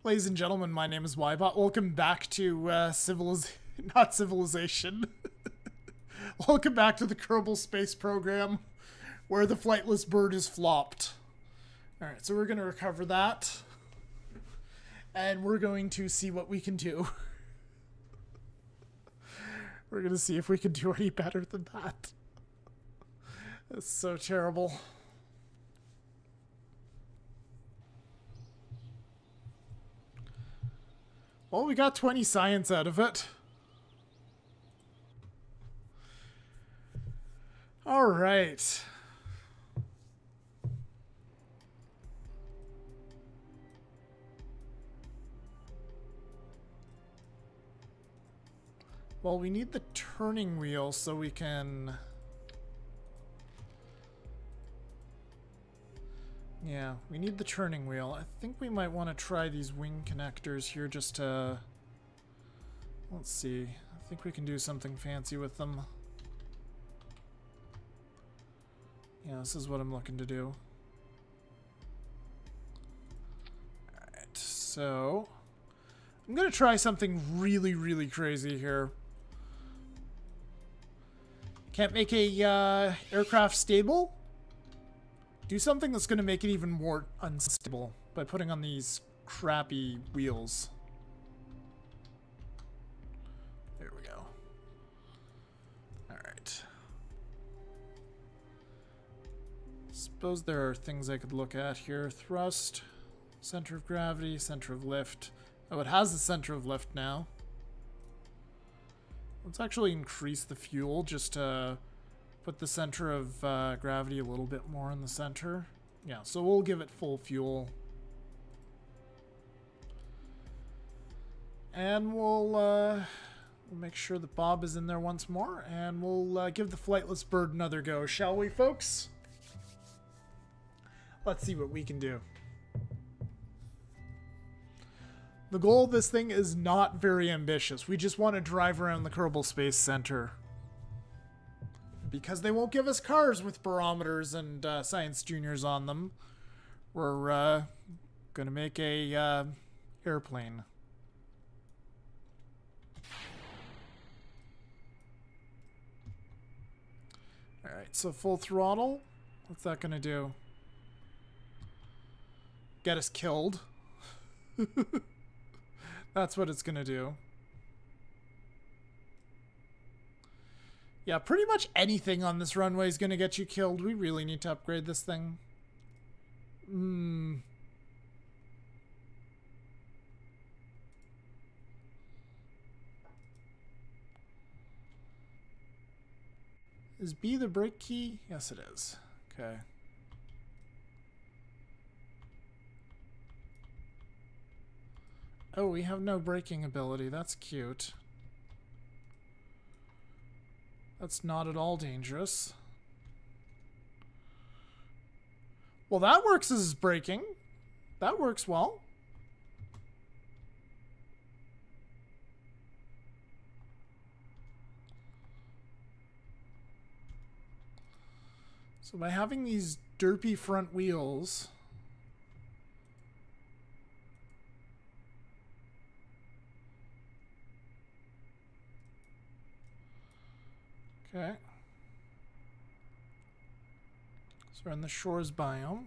Ladies and gentlemen, my name is Ybot. Welcome back to not Civilization. Welcome back to the Kerbal space program, where the flightless bird is flopped. Alright, so we're going to recover that. And we're going to see what we can do. We're going to see if we can do any better than that. That's so terrible. Well, we got 20 science out of it. All right. Well, we need the turning wheel so we can... Yeah, we need the turning wheel. I think we might want to try these wing connectors here just to... Let's see. I think we can do something fancy with them. Yeah, this is what I'm looking to do. Alright, so... I'm going to try something really, really crazy here. Can't make a aircraft stable? Do something that's going to make it even more unstable by putting on these crappy wheels. There we go. Alright. Suppose there are things I could look at here. Thrust, center of gravity, center of lift. Oh, it has the center of lift now. Let's actually increase the fuel just to put the center of gravity a little bit more in the center. Yeah, so we'll give it full fuel. And we'll make sure that Bob is in there once more, and we'll give the flightless bird another go, shall we, folks? Let's see what we can do. The goal of this thing is not very ambitious. We just want to drive around the Kerbal Space Center. Because they won't give us cars with barometers and science juniors on them, we're gonna make a airplane. Alright, so full throttle. What's that gonna do? Get us killed. That's what it's gonna do. Yeah, pretty much anything on this runway is going to get you killed. We really need to upgrade this thing. Is B the brake key? Yes, it is. Okay. Oh, we have no braking ability. That's cute. That's not at all dangerous. Well, that works as braking. That works well. So by having these derpy front wheels... Okay. So we're in the shores biome.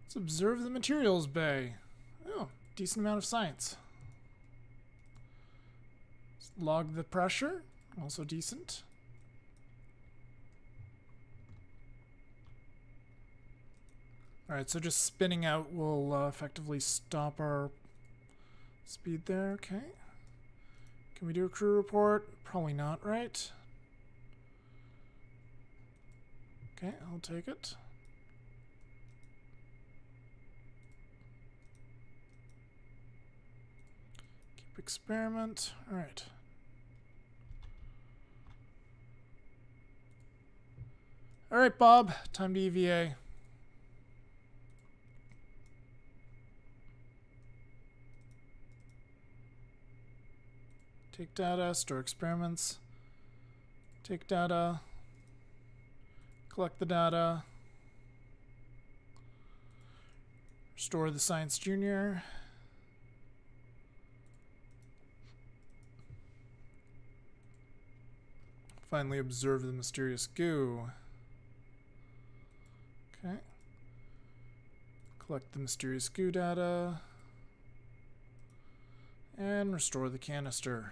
Let's observe the materials bay. Oh, decent amount of science. Let's log the pressure. Also decent. Alright, so just spinning out will effectively stop our speed there. Okay. Can we do a crew report? Probably not, right? Okay, I'll take it. Keep experiment. Alright. Alright, Bob. Time to EVA. Take data, store experiments, take data, collect the data, Restore the Science Junior. Finally observe the mysterious goo. Okay. Collect the mysterious goo data. And restore the canister.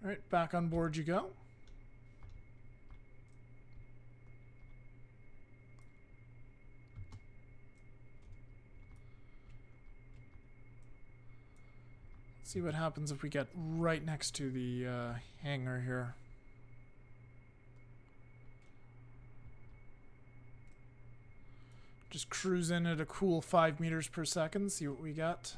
Alright, back on board you go. Let's see what happens if we get right next to the hangar here. Just cruise in at a cool 5 meters per second, see what we got.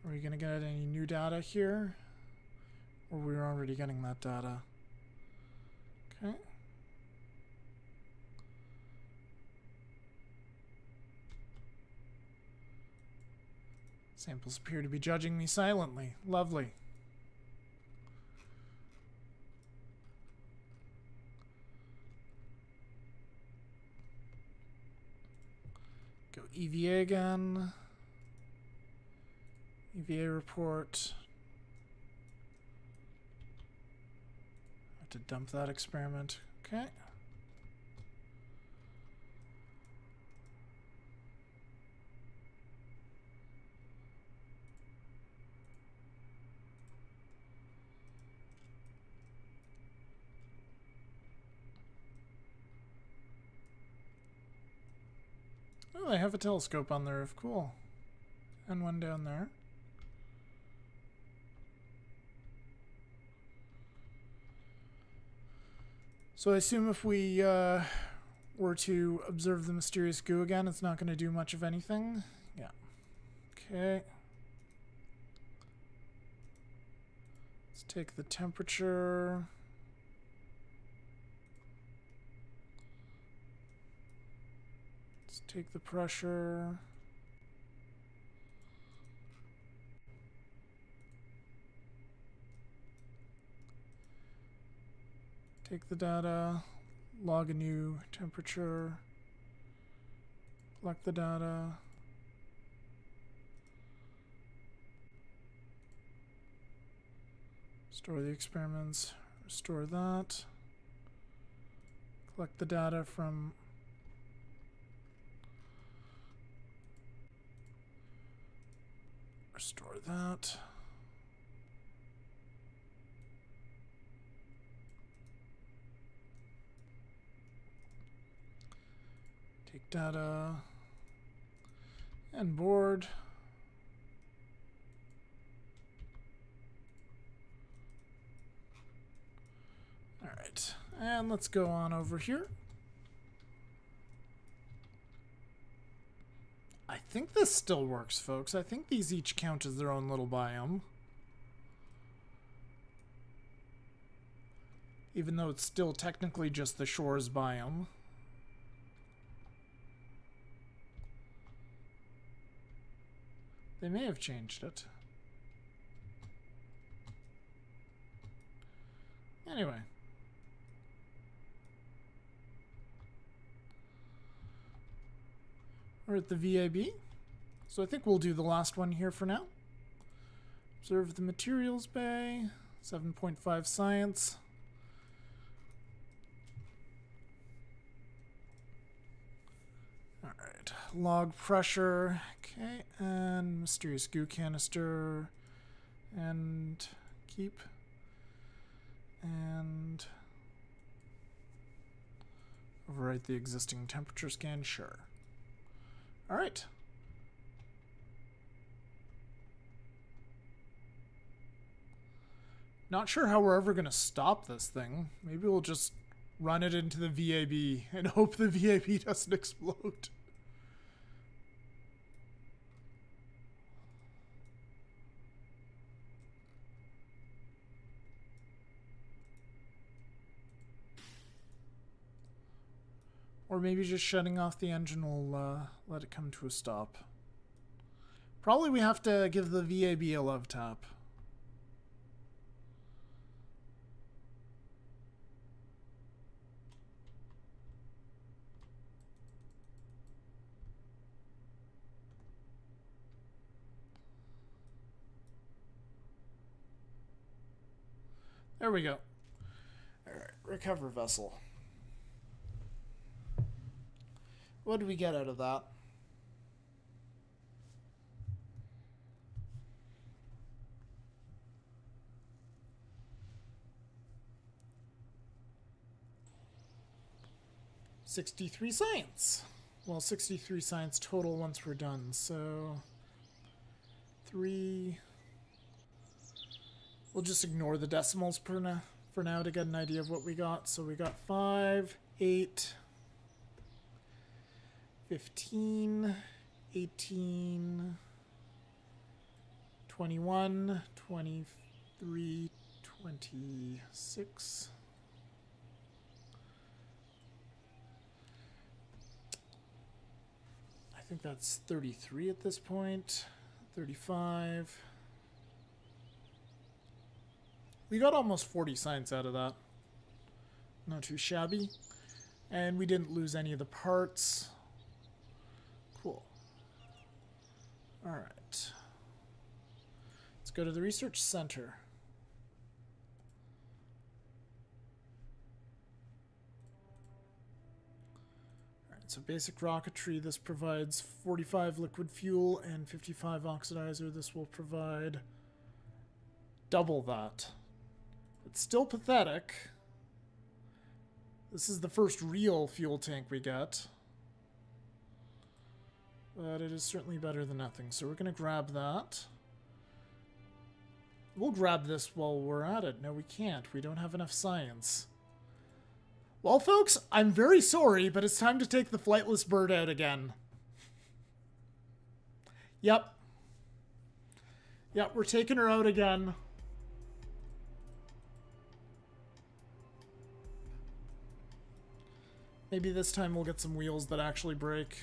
Are we going to get any new data here? Or we're already getting that data? Okay. Samples appear to be judging me silently. Lovely. Go EVA again. EVA report. Have to dump that experiment. Okay. Oh, they have a telescope on the roof. Cool. And one down there. So I assume if we were to observe the mysterious goo again, it's not going to do much of anything. Yeah. Okay. Let's take the temperature. Let's take the pressure. Take the data, log a new temperature, collect the data, store the experiments, restore that, collect the data from restore that. Take data and board. All right, and let's go on over here. I think this still works, folks. I think these each count as their own little biome. Even though it's still technically just the shores biome. They may have changed it. Anyway. We're at the VAB. So I think we'll do the last one here for now. Observe the materials bay. 7.5 science. Alright. Log pressure. Okay. And mysterious goo canister. And keep. And overwrite the existing temperature scan. Sure. All right. Not sure how we're ever going to stop this thing. Maybe we'll just run it into the VAB and hope the VAB doesn't explode. Or maybe just shutting off the engine will let it come to a stop. Probably we have to give the VAB a love tap. There we go. Alright, recover vessel. What did we get out of that? $63 science. Well, 63 science total once we're done. So 3. We'll just ignore the decimals for now to get an idea of what we got. So we got 5, 8, 15, 18, 21, 23, 26. I think that's 33 at this point. 35. We got almost 40 science out of that. Not too shabby. And we didn't lose any of the parts. Cool. Alright. Let's go to the research center. Alright, so basic rocketry. This provides 45 liquid fuel and 55 oxidizer. This will provide double that. It's still pathetic. This is the first real fuel tank we get. But it is certainly better than nothing. So we're going to grab that. We'll grab this while we're at it. No, we can't. We don't have enough science. Well, folks, I'm very sorry, but it's time to take the flightless bird out again. Yep. Yep, we're taking her out again. Maybe this time we'll get some wheels that actually break.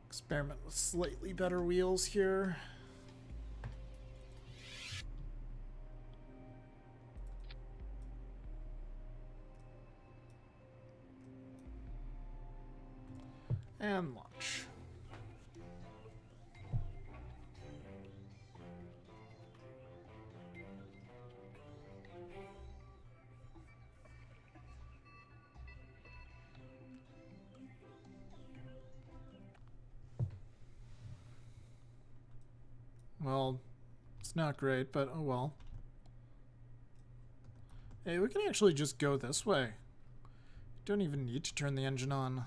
Experiment with slightly better wheels here. And launch. Well, it's not great, but oh well. Hey, we can actually just go this way. Don't even need to turn the engine on.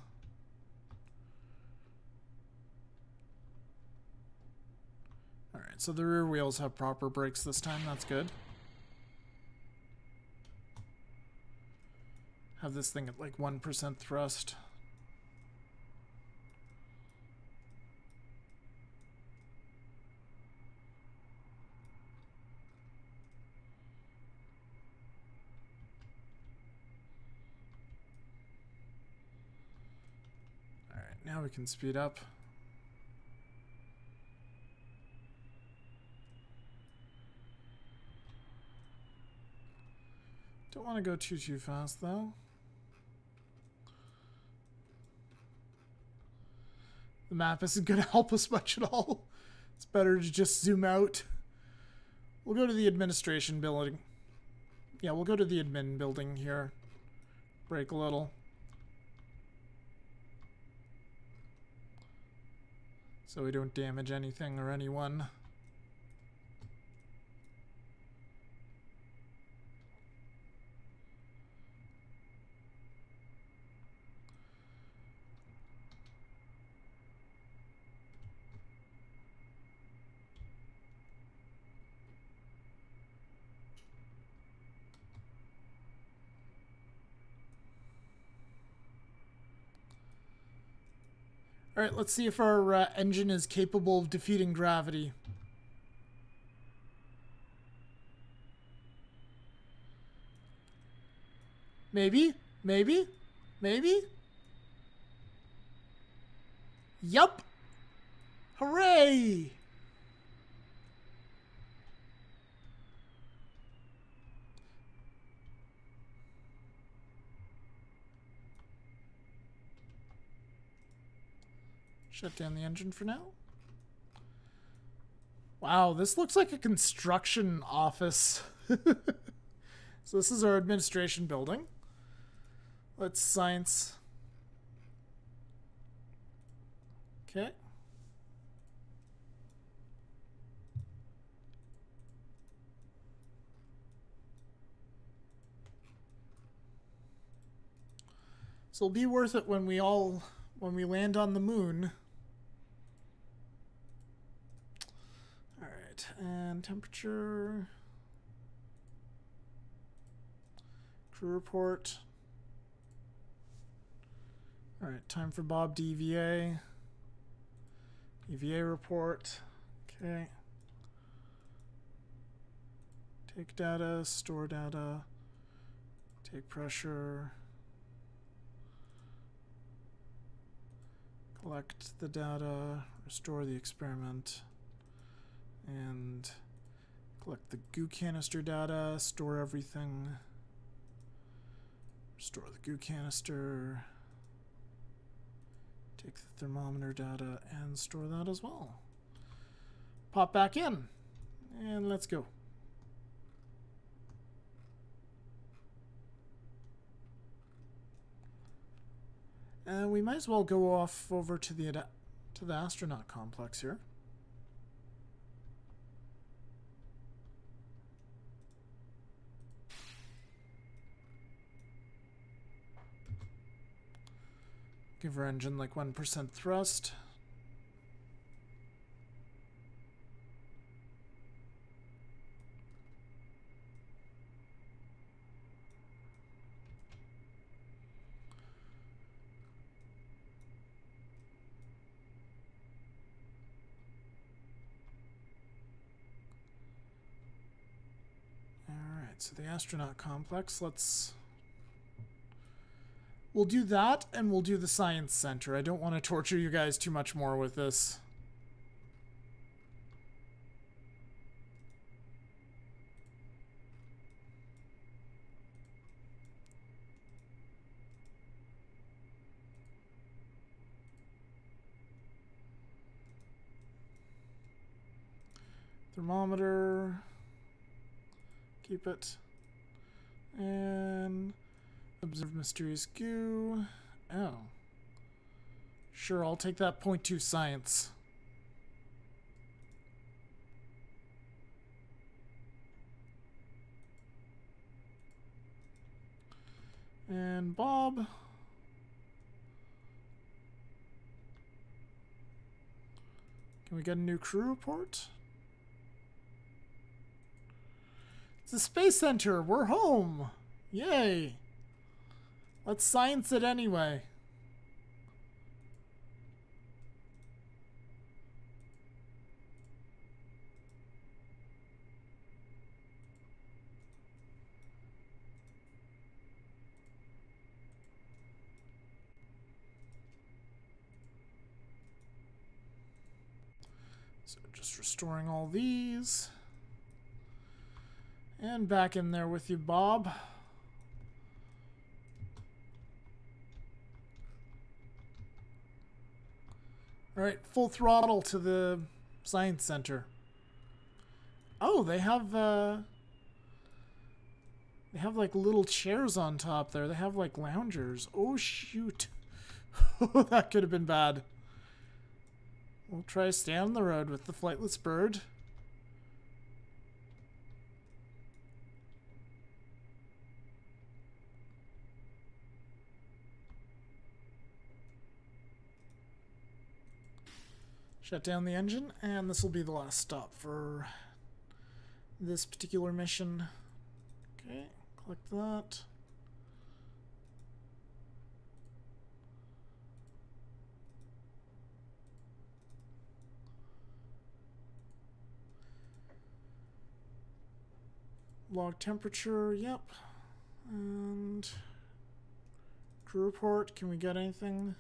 Alright, so the rear wheels have proper brakes this time. That's good. Have this thing at like 1% thrust. Now we can speed up. Don't want to go too fast though. The map isn't going to help us much at all. It's better to just zoom out. We'll go to the administration building. Yeah, we'll go to the admin building here. Brake a little. So we don't damage anything or anyone. Alright, let's see if our engine is capable of defeating gravity. Maybe? Maybe? Maybe? Yup! Hooray! Shut down the engine for now. Wow, this looks like a construction office. So this is our administration building. Let's science. Okay. So it'll be worth it when we land on the moon. All right, and temperature. Crew report. All right, time for Bob DVA. EVA report. Okay. Take data, store data, take pressure, collect the data, restore the experiment, and collect the goo canister data, store everything, restore the goo canister, take the thermometer data, and store that as well. Pop back in, and let's go. And we might as well go off over to the astronaut complex here. Give our engine like 1% thrust. So the astronaut complex, we'll do that and we'll do the science center. I don't want to torture you guys too much more with this. Thermometer. Keep it. And observe mysterious goo. Oh. Sure, I'll take that 0.2 science. And Bob. Can we get a new crew report? It's the Space Center. We're home. Yay. Let's science it anyway. So just restoring all these. And back in there with you, Bob. All right, full throttle to the science center. Oh, they have like little chairs on top there. They have like loungers. Oh shoot. That could have been bad. We'll try to stay on the road with the flightless bird. Shut down the engine, and this will be the last stop for this particular mission. Okay, click that. Log temperature, yep. And crew report, can we get anything?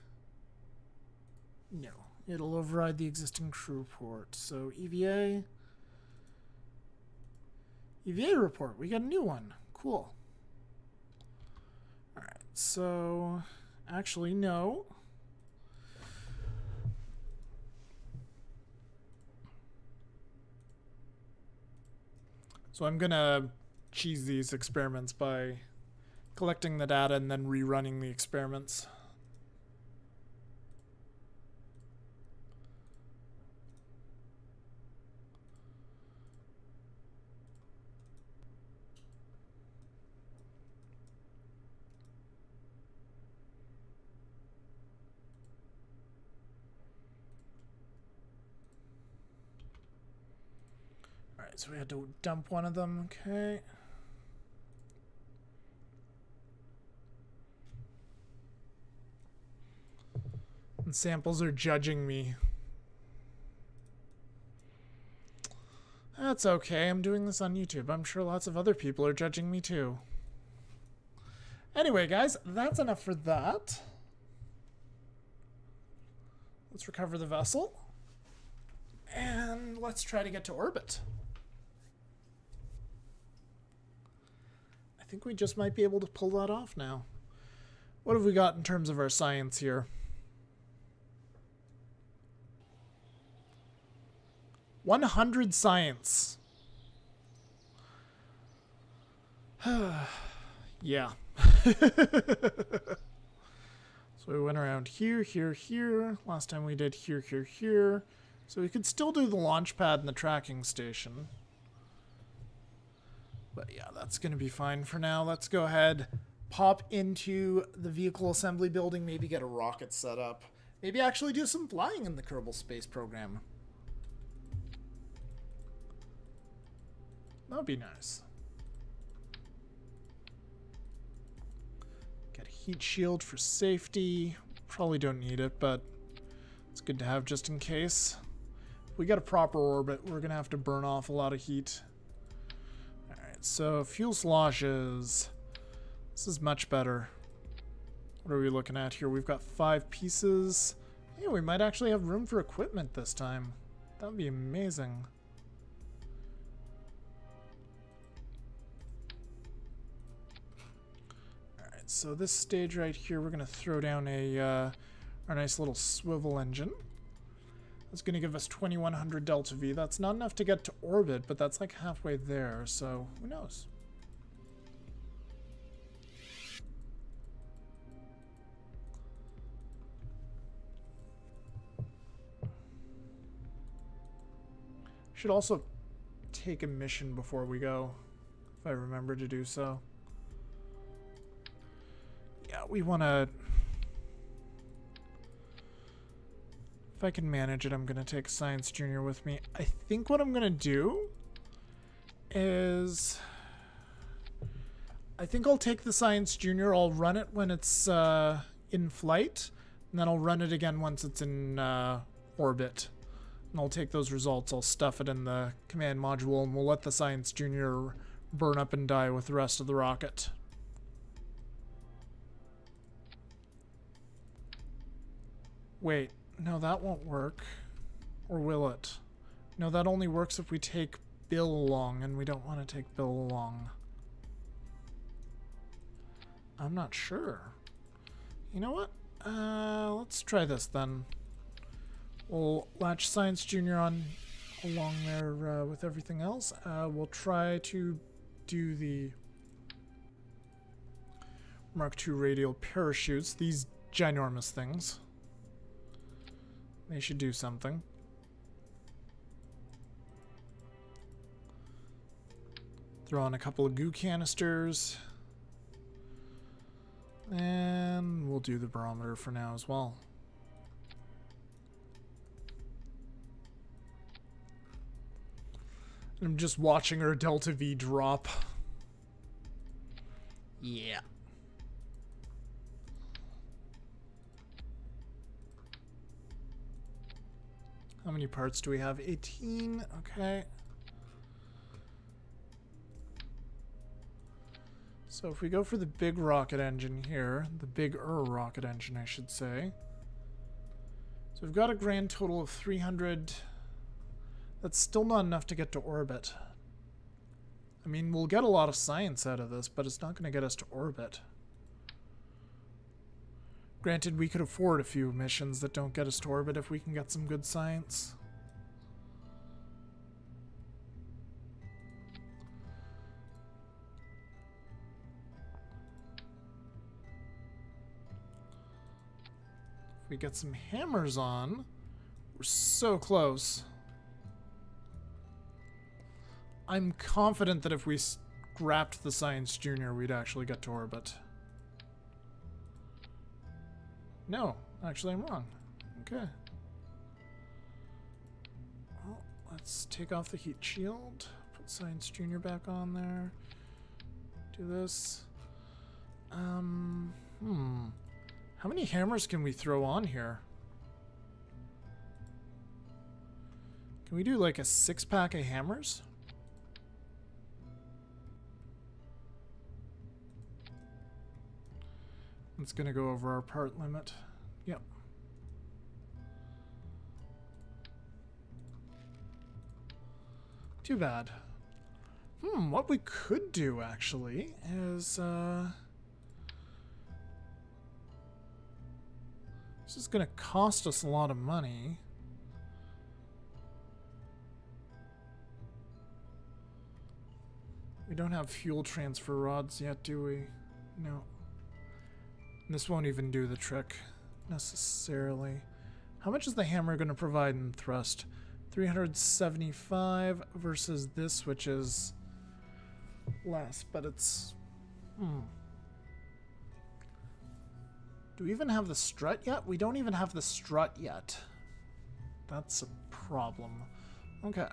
No. It'll override the existing crew report. So EVA. EVA report. We got a new one. Cool. Alright, so actually no. So I'm gonna cheese these experiments by collecting the data and then rerunning the experiments. Alright, so we had to dump one of them, okay. And samples are judging me. That's okay, I'm doing this on YouTube. I'm sure lots of other people are judging me too. Anyway, guys, that's enough for that. Let's recover the vessel. And let's try to get to orbit. I think we just might be able to pull that off now. What have we got in terms of our science here? 100 science. Yeah. So we went around here, here, here. Last time we did here, here, here. So we could still do the launch pad and the tracking station. But yeah, that's going to be fine for now. Let's go ahead, pop into the vehicle assembly building, maybe get a rocket set up. Maybe actually do some flying in the Kerbal space program. That would be nice. Get a heat shield for safety. Probably don't need it, but it's good to have just in case. If we get a proper orbit, we're going to have to burn off a lot of heat. Alright, so fuel sloshes. This is much better. What are we looking at here? We've got 5 pieces. Yeah, we might actually have room for equipment this time. That would be amazing. So this stage right here, we're going to throw down our nice little swivel engine. That's going to give us 2100 delta V. That's not enough to get to orbit, but that's like halfway there, so who knows? Should also take a mission before we go, if I remember to do so. Yeah, we want to... If I can manage it, I'm going to take Science Junior with me. I think what I'm going to do is... I think I'll take the Science Junior, I'll run it when it's in flight, and then I'll run it again once it's in orbit. And I'll take those results, I'll stuff it in the command module, and we'll let the Science Junior burn up and die with the rest of the rocket. Wait, no, that won't work. Or will it? No, that only works if we take Bill along, and we don't want to take Bill along. I'm not sure. You know what? Let's try this then. We'll latch Science Junior on along there with everything else. We'll try to do the Mark II radial parachutes, these ginormous things. They should do something. Throw on a couple of goo canisters. And we'll do the barometer for now as well. I'm just watching our delta V drop. Yeah. How many parts do we have? 18. Okay. So if we go for the big rocket engine here, the bigger rocket engine, I should say. So we've got a grand total of 300. That's still not enough to get to orbit. I mean, we'll get a lot of science out of this, but it's not going to get us to orbit. Granted, we could afford a few missions that don't get us to orbit if we can get some good science. If we get some hammers on, we're so close. I'm confident that if we scrapped the Science Junior, we'd actually get to orbit. No, actually I'm wrong. Okay. Well, let's take off the heat shield. Put Science Junior back on there. Do this. How many hammers can we throw on here? Can we do like a 6-pack of hammers? It's gonna go over our part limit. Yep. Too bad. What we could do actually is this is gonna cost us a lot of money. We don't have fuel transfer rods yet, do we? No. And this won't even do the trick, necessarily. How much is the hammer going to provide in thrust? 375 versus this, which is less, but it's... Do we even have the strut yet? We don't even have the strut yet. That's a problem. Okay.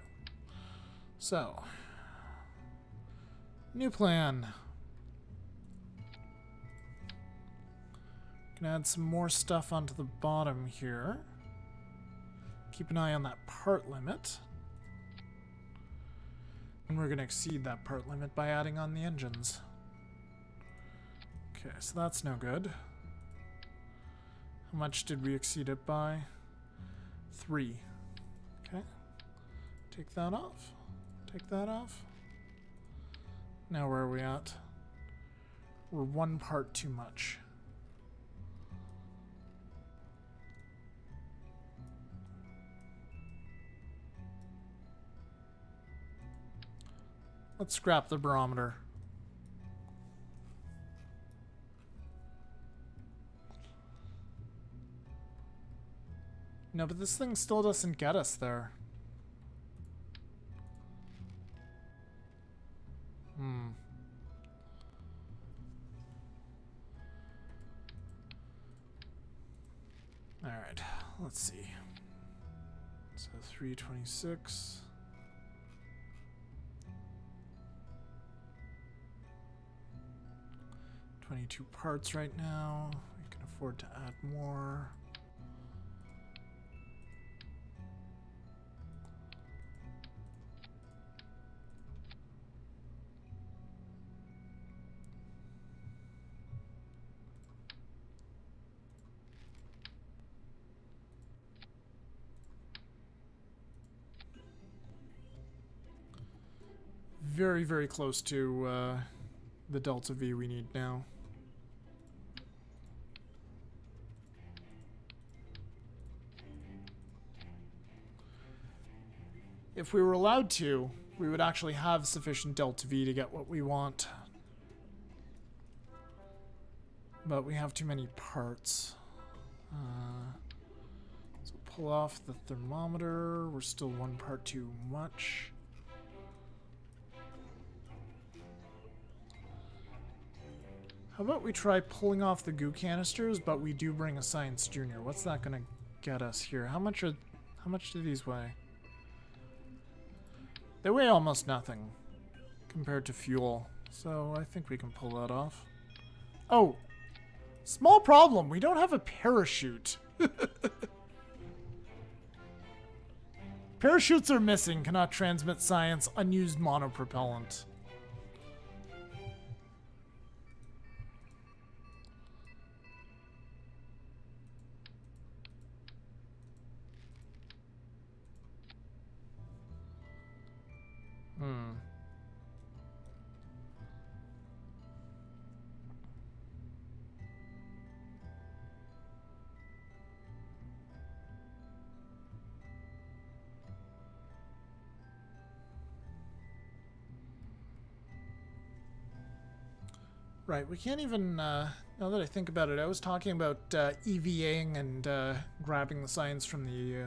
So. New plan. Gonna add some more stuff onto the bottom here. Keep an eye on that part limit. And we're gonna exceed that part limit by adding on the engines. Okay, so that's no good. How much did we exceed it by? 3. Okay. Take that off. Take that off. Now where are we at? We're 1 part too much. Let's scrap the barometer. No, but this thing still doesn't get us there. Alright, let's see. So 326. 22 parts right now. We can afford to add more. Very, very close to the Delta V we need now. If we were allowed to, we would actually have sufficient Delta V to get what we want. But we have too many parts. So pull off the thermometer. We're still 1 part too much. How about we try pulling off the goo canisters, but we do bring a Science Junior. What's that gonna get us here? How much do these weigh? They weigh almost nothing compared to fuel, so I think we can pull that off. Oh, small problem. We don't have a parachute. Parachutes are missing. Cannot transmit science. Unused monopropellant. Right, we can't even, now that I think about it, I was talking about EVAing and grabbing the science from the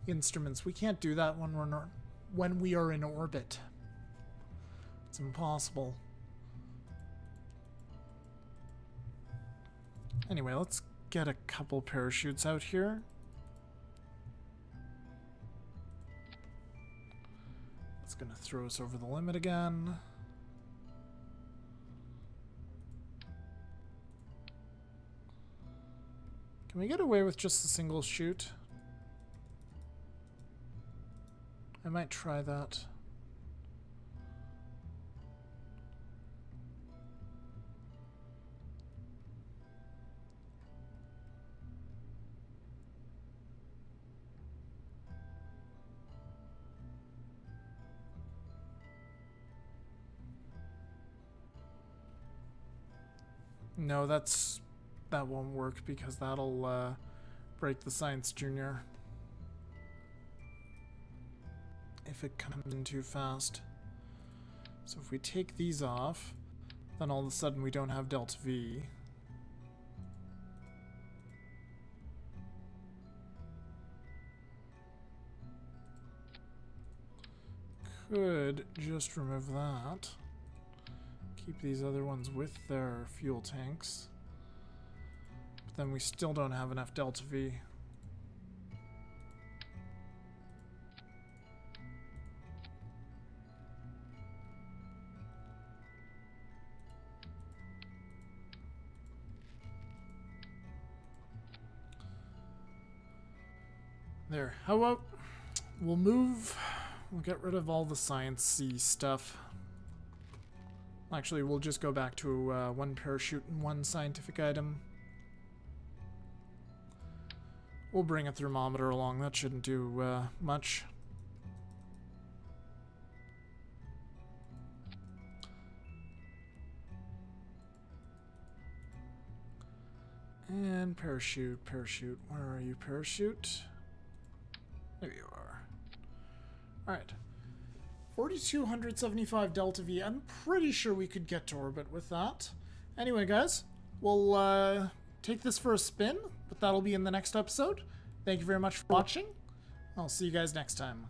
instruments. We can't do that when we are in orbit. It's impossible. Anyway, let's get a couple parachutes out here. It's gonna throw us over the limit again. Can we get away with just a single shoot? I might try that. No, that won't work because that'll break the Science Junior if it comes in too fast. So if we take these off, then all of a sudden we don't have Delta V. Could just remove that. Keep these other ones with their fuel tanks. But then we still don't have enough Delta V. There. How about we'll move, we'll get rid of all the science-y stuff. Actually, we'll just go back to one parachute and one scientific item. We'll bring a thermometer along. That shouldn't do much. And parachute, parachute. Where are you, parachute? There you are. Alright. 4,275 Delta V. I'm pretty sure we could get to orbit with that. Anyway, guys, we'll take this for a spin, but that'll be in the next episode. Thank you very much for watching. I'll see you guys next time.